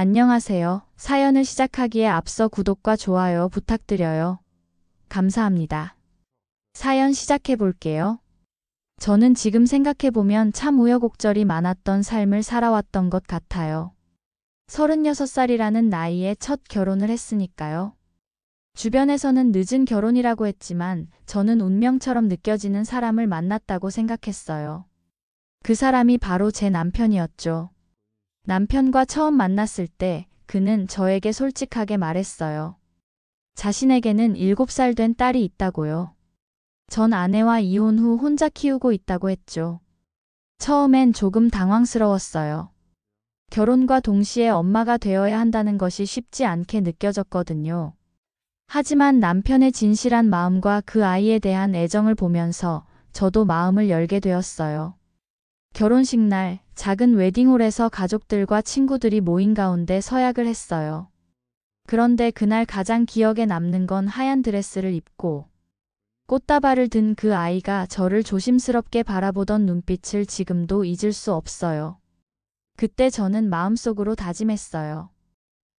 안녕하세요. 사연을 시작하기에 앞서 구독과 좋아요 부탁드려요. 감사합니다. 사연 시작해 볼게요. 저는 지금 생각해보면 참 우여곡절이 많았던 삶을 살아왔던 것 같아요. 36살이라는 나이에 첫 결혼을 했으니까요. 주변에서는 늦은 결혼이라고 했지만 저는 운명처럼 느껴지는 사람을 만났다고 생각했어요. 그 사람이 바로 제 남편이었죠. 남편과 처음 만났을 때 그는 저에게 솔직하게 말했어요. 자신에게는 7살 된 딸이 있다고요. 전 아내와 이혼 후 혼자 키우고 있다고 했죠. 처음엔 조금 당황스러웠어요. 결혼과 동시에 엄마가 되어야 한다는 것이 쉽지 않게 느껴졌거든요. 하지만 남편의 진실한 마음과 그 아이에 대한 애정을 보면서 저도 마음을 열게 되었어요. 결혼식 날 작은 웨딩홀에서 가족들과 친구들이 모인 가운데 서약을 했어요. 그런데 그날 가장 기억에 남는 건 하얀 드레스를 입고 꽃다발을 든 그 아이가 저를 조심스럽게 바라보던 눈빛을 지금도 잊을 수 없어요. 그때 저는 마음속으로 다짐했어요.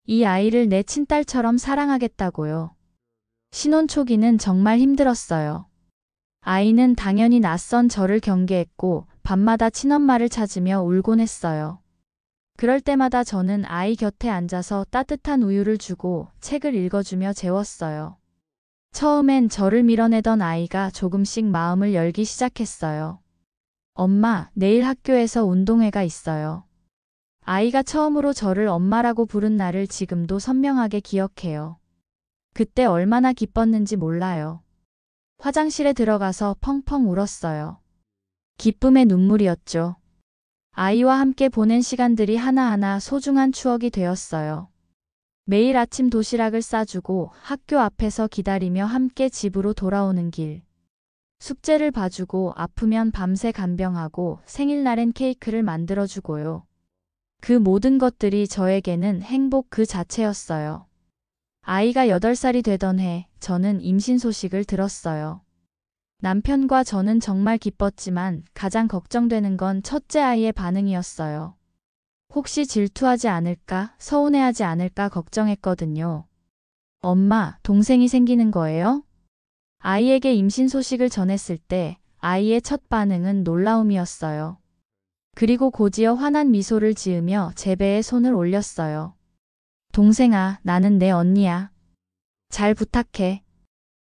이 아이를 내 친딸처럼 사랑하겠다고요. 신혼 초기는 정말 힘들었어요. 아이는 당연히 낯선 저를 경계했고 밤마다 친엄마를 찾으며 울곤 했어요. 그럴 때마다 저는 아이 곁에 앉아서 따뜻한 우유를 주고 책을 읽어주며 재웠어요. 처음엔 저를 밀어내던 아이가 조금씩 마음을 열기 시작했어요. 엄마, 내일 학교에서 운동회가 있어요. 아이가 처음으로 저를 엄마라고 부른 날을 지금도 선명하게 기억해요. 그때 얼마나 기뻤는지 몰라요. 화장실에 들어가서 펑펑 울었어요. 기쁨의 눈물이었죠. 아이와 함께 보낸 시간들이 하나하나 소중한 추억이 되었어요. 매일 아침 도시락을 싸주고 학교 앞에서 기다리며 함께 집으로 돌아오는 길. 숙제를 봐주고 아프면 밤새 간병하고 생일날엔 케이크를 만들어주고요. 그 모든 것들이 저에게는 행복 그 자체였어요. 아이가 8살이 되던 해 저는 임신 소식을 들었어요. 남편과 저는 정말 기뻤지만 가장 걱정되는 건 첫째 아이의 반응이었어요. 혹시 질투하지 않을까, 서운해하지 않을까 걱정했거든요. 엄마, 동생이 생기는 거예요? 아이에게 임신 소식을 전했을 때 아이의 첫 반응은 놀라움이었어요. 그리고 곧이어 환한 미소를 지으며 제 배에 손을 올렸어요. 동생아, 나는 내 언니야. 잘 부탁해.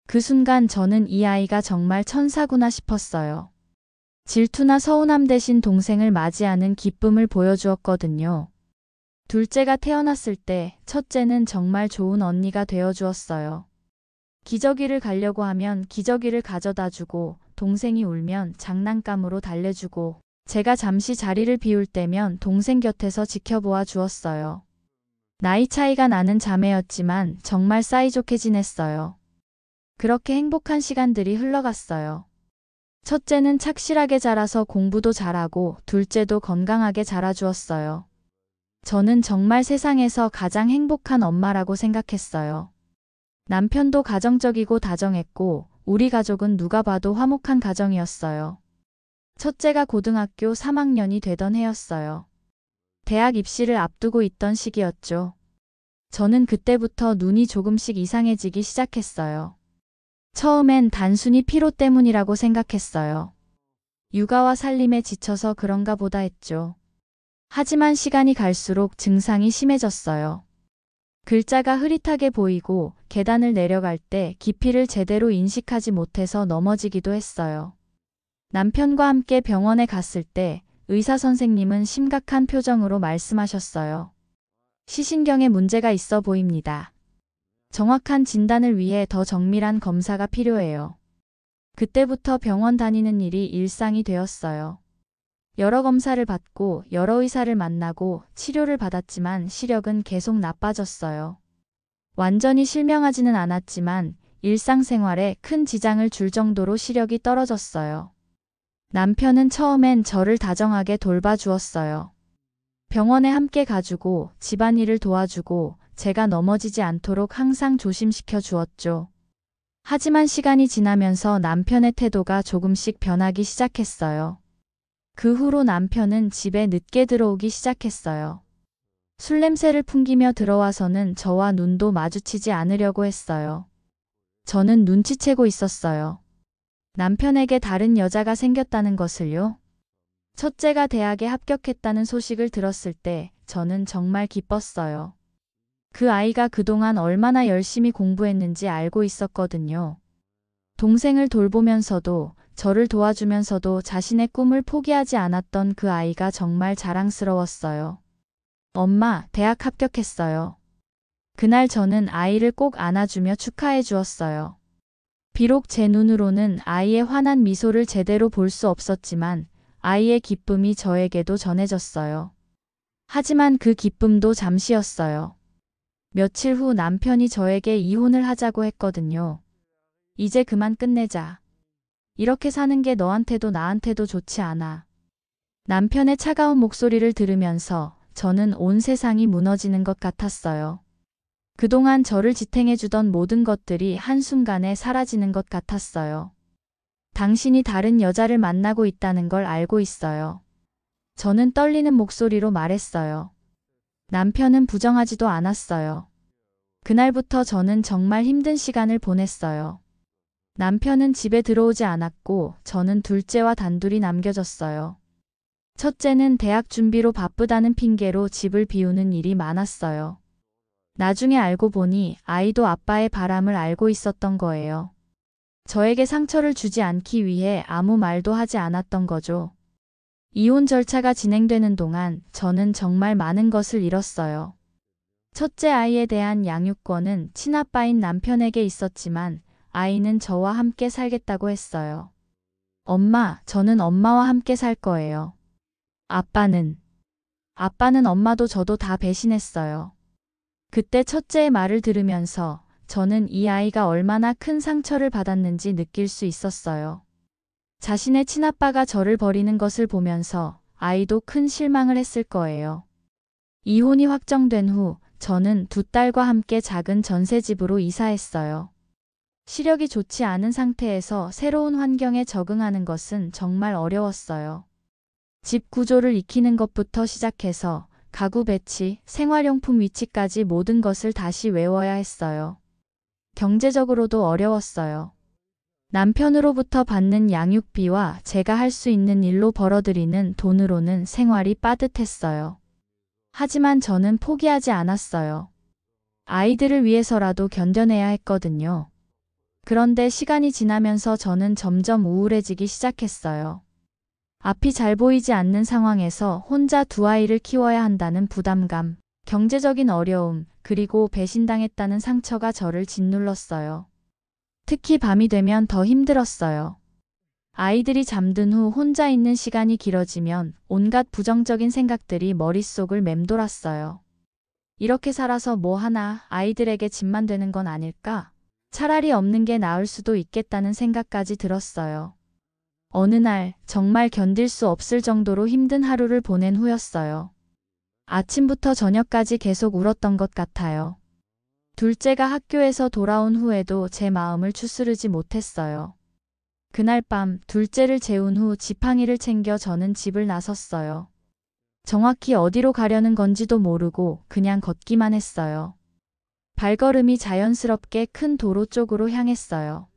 그 순간 저는 이 아이가 정말 천사구나 싶었어요. 질투나 서운함 대신 동생을 맞이하는 기쁨을 보여주었거든요. 둘째가 태어났을 때 첫째는 정말 좋은 언니가 되어주었어요. 기저귀를 가려고 하면 기저귀를 가져다 주고 동생이 울면 장난감으로 달래주고 제가 잠시 자리를 비울 때면 동생 곁에서 지켜보아 주었어요. 나이 차이가 나는 자매였지만 정말 사이좋게 지냈어요. 그렇게 행복한 시간들이 흘러갔어요. 첫째는 착실하게 자라서 공부도 잘하고 둘째도 건강하게 자라주었어요. 저는 정말 세상에서 가장 행복한 엄마라고 생각했어요. 남편도 가정적이고 다정했고 우리 가족은 누가 봐도 화목한 가정이었어요. 첫째가 고등학교 3학년이 되던 해였어요. 대학 입시를 앞두고 있던 시기였죠. 저는 그때부터 눈이 조금씩 이상해지기 시작했어요. 처음엔 단순히 피로 때문이라고 생각했어요. 육아와 살림에 지쳐서 그런가 보다 했죠. 하지만 시간이 갈수록 증상이 심해졌어요. 글자가 흐릿하게 보이고 계단을 내려갈 때 깊이를 제대로 인식하지 못해서 넘어지기도 했어요. 남편과 함께 병원에 갔을 때 의사 선생님은 심각한 표정으로 말씀하셨어요. 시신경에 문제가 있어 보입니다. 정확한 진단을 위해 더 정밀한 검사가 필요해요. 그때부터 병원 다니는 일이 일상이 되었어요. 여러 검사를 받고 여러 의사를 만나고 치료를 받았지만 시력은 계속 나빠졌어요. 완전히 실명하지는 않았지만 일상생활에 큰 지장을 줄 정도로 시력이 떨어졌어요. 남편은 처음엔 저를 다정하게 돌봐주었어요. 병원에 함께 가주고 집안일을 도와주고 제가 넘어지지 않도록 항상 조심시켜 주었죠. 하지만 시간이 지나면서 남편의 태도가 조금씩 변하기 시작했어요. 그 후로 남편은 집에 늦게 들어오기 시작했어요. 술 냄새를 풍기며 들어와서는 저와 눈도 마주치지 않으려고 했어요. 저는 눈치채고 있었어요. 남편에게 다른 여자가 생겼다는 것을요. 첫째가 대학에 합격했다는 소식을 들었을 때 저는 정말 기뻤어요. 그 아이가 그동안 얼마나 열심히 공부했는지 알고 있었거든요. 동생을 돌보면서도 저를 도와주면서도 자신의 꿈을 포기하지 않았던 그 아이가 정말 자랑스러웠어요. 엄마, 대학 합격했어요. 그날 저는 아이를 꼭 안아주며 축하해 주었어요. 비록 제 눈으로는 아이의 환한 미소를 제대로 볼 수 없었지만 아이의 기쁨이 저에게도 전해졌어요. 하지만 그 기쁨도 잠시였어요. 며칠 후 남편이 저에게 이혼을 하자고 했거든요. 이제 그만 끝내자. 이렇게 사는 게 너한테도 나한테도 좋지 않아. 남편의 차가운 목소리를 들으면서 저는 온 세상이 무너지는 것 같았어요. 그동안 저를 지탱해주던 모든 것들이 한순간에 사라지는 것 같았어요. 당신이 다른 여자를 만나고 있다는 걸 알고 있어요. 저는 떨리는 목소리로 말했어요. 남편은 부정하지도 않았어요. 그날부터 저는 정말 힘든 시간을 보냈어요. 남편은 집에 들어오지 않았고 저는 둘째와 단둘이 남겨졌어요. 첫째는 대학 준비로 바쁘다는 핑계로 집을 비우는 일이 많았어요. 나중에 알고 보니 아이도 아빠의 바람을 알고 있었던 거예요. 저에게 상처를 주지 않기 위해 아무 말도 하지 않았던 거죠. 이혼 절차가 진행되는 동안 저는 정말 많은 것을 잃었어요. 첫째 아이에 대한 양육권은 친아빠인 남편에게 있었지만 아이는 저와 함께 살겠다고 했어요. 엄마, 저는 엄마와 함께 살 거예요. 아빠는 엄마도 저도 다 배신했어요. 그때 첫째의 말을 들으면서 저는 이 아이가 얼마나 큰 상처를 받았는지 느낄 수 있었어요. 자신의 친아빠가 저를 버리는 것을 보면서 아이도 큰 실망을 했을 거예요. 이혼이 확정된 후 저는 두 딸과 함께 작은 전셋집으로 이사했어요. 시력이 좋지 않은 상태에서 새로운 환경에 적응하는 것은 정말 어려웠어요. 집 구조를 익히는 것부터 시작해서 가구 배치, 생활용품 위치까지 모든 것을 다시 외워야 했어요. 경제적으로도 어려웠어요. 남편으로부터 받는 양육비와 제가 할 수 있는 일로 벌어들이는 돈으로는 생활이 빠듯했어요. 하지만 저는 포기하지 않았어요. 아이들을 위해서라도 견뎌내야 했거든요. 그런데 시간이 지나면서 저는 점점 우울해지기 시작했어요. 앞이 잘 보이지 않는 상황에서 혼자 두 아이를 키워야 한다는 부담감, 경제적인 어려움, 그리고 배신당했다는 상처가 저를 짓눌렀어요. 특히 밤이 되면 더 힘들었어요. 아이들이 잠든 후 혼자 있는 시간이 길어지면 온갖 부정적인 생각들이 머릿속을 맴돌았어요. 이렇게 살아서 뭐 하나 아이들에게 짐만 되는 건 아닐까? 차라리 없는 게 나을 수도 있겠다는 생각까지 들었어요. 어느 날 정말 견딜 수 없을 정도로 힘든 하루를 보낸 후였어요. 아침부터 저녁까지 계속 울었던 것 같아요. 둘째가 학교에서 돌아온 후에도 제 마음을 추스르지 못했어요. 그날 밤 둘째를 재운 후 지팡이를 챙겨 저는 집을 나섰어요. 정확히 어디로 가려는 건지도 모르고 그냥 걷기만 했어요. 발걸음이 자연스럽게 큰 도로 쪽으로 향했어요.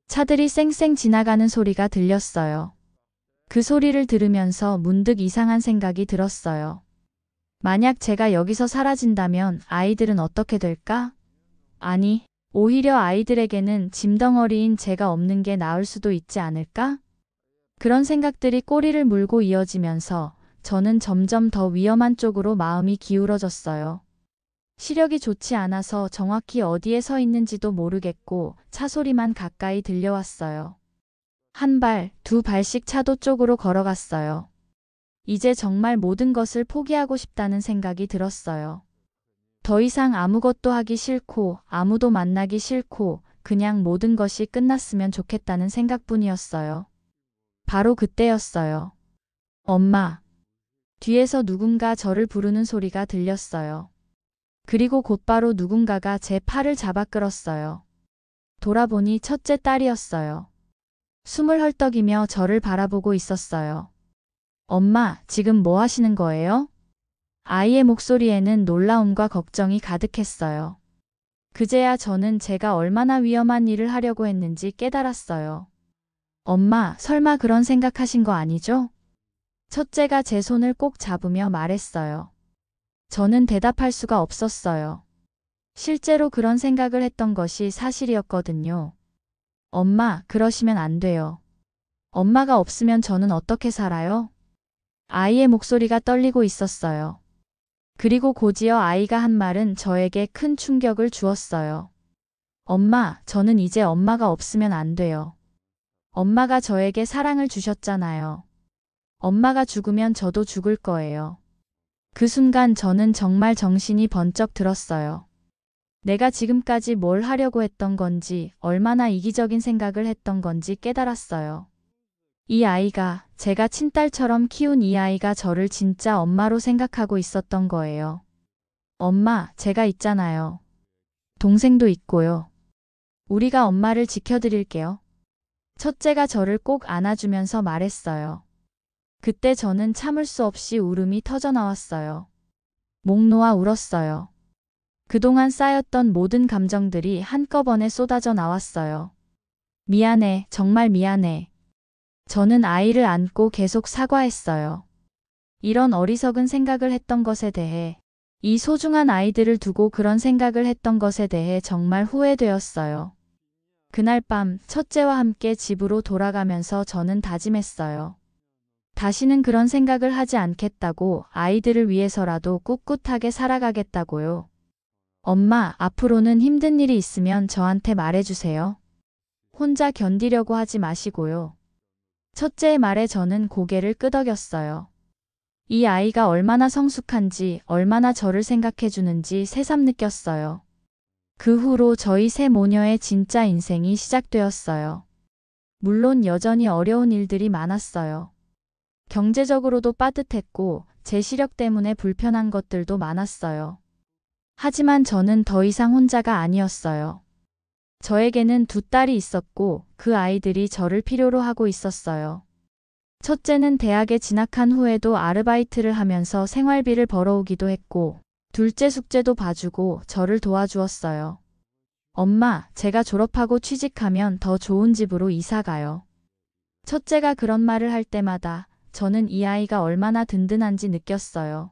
차들이 쌩쌩 지나가는 소리가 들렸어요. 그 소리를 들으면서 문득 이상한 생각이 들었어요. 만약 제가 여기서 사라진다면 아이들은 어떻게 될까? 아니, 오히려 아이들에게는 짐덩어리인 제가 없는 게 나을 수도 있지 않을까? 그런 생각들이 꼬리를 물고 이어지면서 저는 점점 더 위험한 쪽으로 마음이 기울어졌어요. 시력이 좋지 않아서 정확히 어디에 서 있는지도 모르겠고 차 소리만 가까이 들려왔어요. 한 발, 두 발씩 차도 쪽으로 걸어갔어요. 이제 정말 모든 것을 포기하고 싶다는 생각이 들었어요. 더 이상 아무것도 하기 싫고 아무도 만나기 싫고 그냥 모든 것이 끝났으면 좋겠다는 생각뿐이었어요. 바로 그때였어요. 엄마. 뒤에서 누군가 저를 부르는 소리가 들렸어요. 그리고 곧바로 누군가가 제 팔을 잡아 끌었어요. 돌아보니 첫째 딸이었어요. 숨을 헐떡이며 저를 바라보고 있었어요. 엄마, 지금 뭐 하시는 거예요? 아이의 목소리에는 놀라움과 걱정이 가득했어요. 그제야 저는 제가 얼마나 위험한 일을 하려고 했는지 깨달았어요. 엄마, 설마 그런 생각하신 거 아니죠? 첫째가 제 손을 꼭 잡으며 말했어요. 저는 대답할 수가 없었어요. 실제로 그런 생각을 했던 것이 사실이었거든요. 엄마, 그러시면 안 돼요. 엄마가 없으면 저는 어떻게 살아요? 아이의 목소리가 떨리고 있었어요. 그리고 곧이어 아이가 한 말은 저에게 큰 충격을 주었어요. 엄마, 저는 이제 엄마가 없으면 안 돼요. 엄마가 저에게 사랑을 주셨잖아요. 엄마가 죽으면 저도 죽을 거예요. 그 순간 저는 정말 정신이 번쩍 들었어요. 내가 지금까지 뭘 하려고 했던 건지, 얼마나 이기적인 생각을 했던 건지 깨달았어요. 이 아이가, 제가 친딸처럼 키운 이 아이가 저를 진짜 엄마로 생각하고 있었던 거예요. 엄마, 제가 있잖아요. 동생도 있고요. 우리가 엄마를 지켜드릴게요. 첫째가 저를 꼭 안아주면서 말했어요. 그때 저는 참을 수 없이 울음이 터져나왔어요. 목 놓아 울었어요. 그동안 쌓였던 모든 감정들이 한꺼번에 쏟아져 나왔어요. 미안해, 정말 미안해. 저는 아이를 안고 계속 사과했어요. 이런 어리석은 생각을 했던 것에 대해, 이 소중한 아이들을 두고 그런 생각을 했던 것에 대해 정말 후회되었어요. 그날 밤 첫째와 함께 집으로 돌아가면서 저는 다짐했어요. 다시는 그런 생각을 하지 않겠다고, 아이들을 위해서라도 꿋꿋하게 살아가겠다고요. 엄마, 앞으로는 힘든 일이 있으면 저한테 말해주세요. 혼자 견디려고 하지 마시고요. 첫째의 말에 저는 고개를 끄덕였어요. 이 아이가 얼마나 성숙한지, 얼마나 저를 생각해주는지 새삼 느꼈어요. 그 후로 저희 세 모녀의 진짜 인생이 시작되었어요. 물론 여전히 어려운 일들이 많았어요. 경제적으로도 빠듯했고, 제 시력 때문에 불편한 것들도 많았어요. 하지만 저는 더 이상 혼자가 아니었어요. 저에게는 두 딸이 있었고, 그 아이들이 저를 필요로 하고 있었어요. 첫째는 대학에 진학한 후에도 아르바이트를 하면서 생활비를 벌어오기도 했고, 둘째 숙제도 봐주고 저를 도와주었어요. 엄마, 제가 졸업하고 취직하면 더 좋은 집으로 이사 가요. 첫째가 그런 말을 할 때마다 저는 이 아이가 얼마나 든든한지 느꼈어요.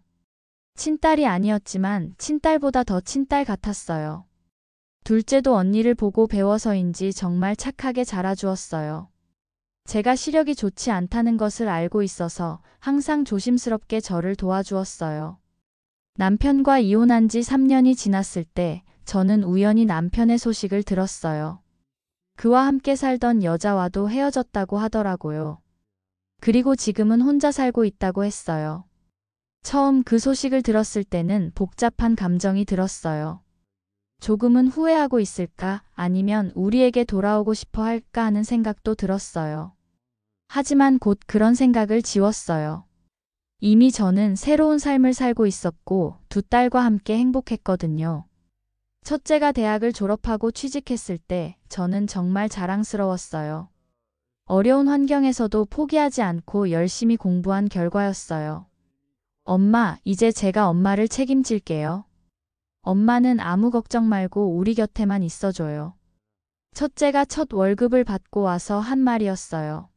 친딸이 아니었지만 친딸보다 더 친딸 같았어요. 둘째도 언니를 보고 배워서인지 정말 착하게 자라주었어요. 제가 시력이 좋지 않다는 것을 알고 있어서 항상 조심스럽게 저를 도와주었어요. 남편과 이혼한 지 3년이 지났을 때 저는 우연히 남편의 소식을 들었어요. 그와 함께 살던 여자와도 헤어졌다고 하더라고요. 그리고 지금은 혼자 살고 있다고 했어요. 처음 그 소식을 들었을 때는 복잡한 감정이 들었어요. 조금은 후회하고 있을까, 아니면 우리에게 돌아오고 싶어 할까 하는 생각도 들었어요. 하지만 곧 그런 생각을 지웠어요. 이미 저는 새로운 삶을 살고 있었고 두 딸과 함께 행복했거든요. 첫째가 대학을 졸업하고 취직했을 때 저는 정말 자랑스러웠어요. 어려운 환경에서도 포기하지 않고 열심히 공부한 결과였어요. 엄마, 이제 제가 엄마를 책임질게요. 엄마는 아무 걱정 말고 우리 곁에만 있어줘요. 첫째가 첫 월급을 받고 와서 한 말이었어요.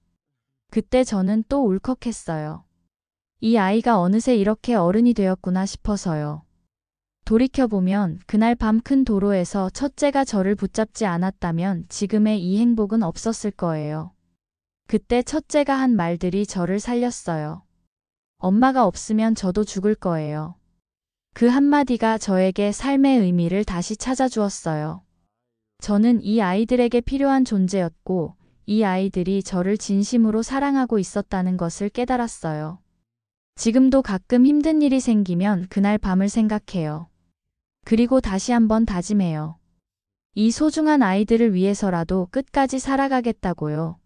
그때 저는 또 울컥했어요. 이 아이가 어느새 이렇게 어른이 되었구나 싶어서요. 돌이켜보면 그날 밤 큰 도로에서 첫째가 저를 붙잡지 않았다면 지금의 이 행복은 없었을 거예요. 그때 첫째가 한 말들이 저를 살렸어요. 엄마가 없으면 저도 죽을 거예요. 그 한마디가 저에게 삶의 의미를 다시 찾아주었어요. 저는 이 아이들에게 필요한 존재였고, 이 아이들이 저를 진심으로 사랑하고 있었다는 것을 깨달았어요. 지금도 가끔 힘든 일이 생기면 그날 밤을 생각해요. 그리고 다시 한번 다짐해요. 이 소중한 아이들을 위해서라도 끝까지 살아가겠다고요.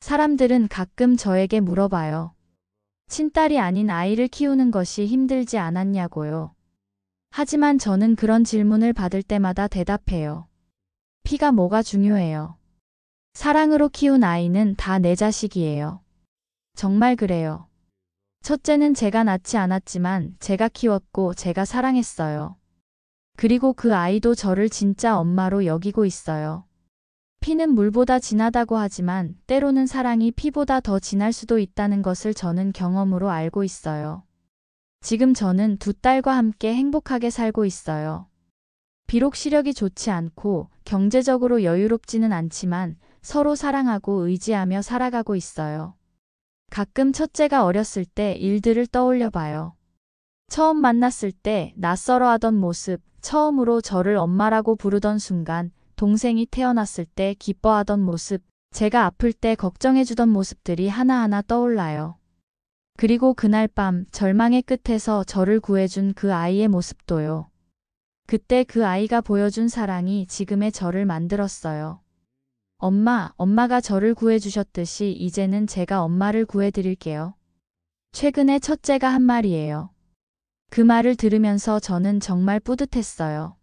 사람들은 가끔 저에게 물어봐요. 친딸이 아닌 아이를 키우는 것이 힘들지 않았냐고요. 하지만 저는 그런 질문을 받을 때마다 대답해요. 피가 뭐가 중요해요. 사랑으로 키운 아이는 다 내 자식이에요. 정말 그래요. 첫째는 제가 낳지 않았지만 제가 키웠고 제가 사랑했어요. 그리고 그 아이도 저를 진짜 엄마로 여기고 있어요. 피는 물보다 진하다고 하지만 때로는 사랑이 피보다 더 진할 수도 있다는 것을 저는 경험으로 알고 있어요. 지금 저는 두 딸과 함께 행복하게 살고 있어요. 비록 시력이 좋지 않고 경제적으로 여유롭지는 않지만 서로 사랑하고 의지하며 살아가고 있어요. 가끔 첫째가 어렸을 때 일들을 떠올려 봐요. 처음 만났을 때 낯설어 하던 모습, 처음으로 저를 엄마라고 부르던 순간, 동생이 태어났을 때 기뻐하던 모습, 제가 아플 때 걱정해주던 모습들이 하나하나 떠올라요. 그리고 그날 밤 절망의 끝에서 저를 구해준 그 아이의 모습도요. 그때 그 아이가 보여준 사랑이 지금의 저를 만들었어요. 엄마가 저를 구해주셨듯이 이제는 제가 엄마를 구해드릴게요. 최근에 첫째가 한 말이에요. 그 말을 들으면서 저는 정말 뿌듯했어요.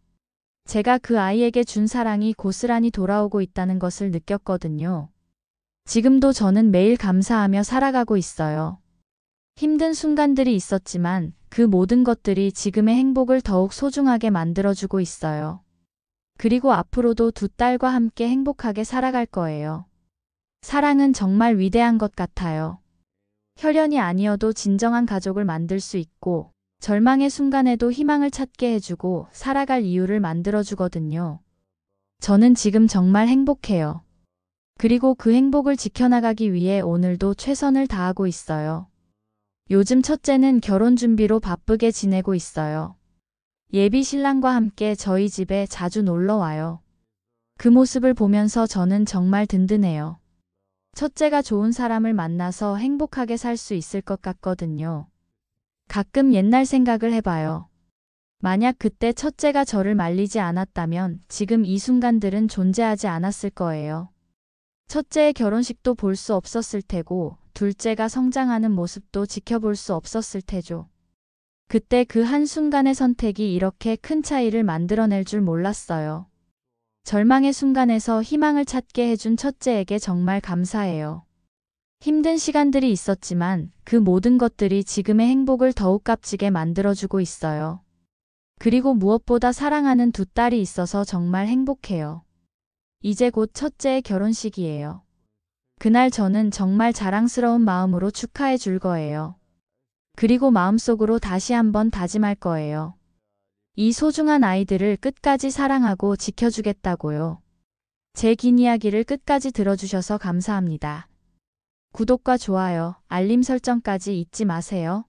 제가 그 아이에게 준 사랑이 고스란히 돌아오고 있다는 것을 느꼈거든요. 지금도 저는 매일 감사하며 살아가고 있어요. 힘든 순간들이 있었지만 그 모든 것들이 지금의 행복을 더욱 소중하게 만들어주고 있어요. 그리고 앞으로도 두 딸과 함께 행복하게 살아갈 거예요. 사랑은 정말 위대한 것 같아요. 혈연이 아니어도 진정한 가족을 만들 수 있고 절망의 순간에도 희망을 찾게 해주고 살아갈 이유를 만들어주거든요. 저는 지금 정말 행복해요. 그리고 그 행복을 지켜나가기 위해 오늘도 최선을 다하고 있어요. 요즘 첫째는 결혼 준비로 바쁘게 지내고 있어요. 예비 신랑과 함께 저희 집에 자주 놀러 와요. 그 모습을 보면서 저는 정말 든든해요. 첫째가 좋은 사람을 만나서 행복하게 살 수 있을 것 같거든요. 가끔 옛날 생각을 해봐요. 만약 그때 첫째가 저를 말리지 않았다면 지금 이 순간들은 존재하지 않았을 거예요. 첫째의 결혼식도 볼 수 없었을 테고 둘째가 성장하는 모습도 지켜볼 수 없었을 테죠. 그때 그 한순간의 선택이 이렇게 큰 차이를 만들어낼 줄 몰랐어요. 절망의 순간에서 희망을 찾게 해준 첫째에게 정말 감사해요. 힘든 시간들이 있었지만 그 모든 것들이 지금의 행복을 더욱 값지게 만들어주고 있어요. 그리고 무엇보다 사랑하는 두 딸이 있어서 정말 행복해요. 이제 곧 첫째의 결혼식이에요. 그날 저는 정말 자랑스러운 마음으로 축하해 줄 거예요. 그리고 마음속으로 다시 한번 다짐할 거예요. 이 소중한 아이들을 끝까지 사랑하고 지켜주겠다고요. 제 긴 이야기를 끝까지 들어주셔서 감사합니다. 구독과 좋아요, 알림 설정까지 잊지 마세요.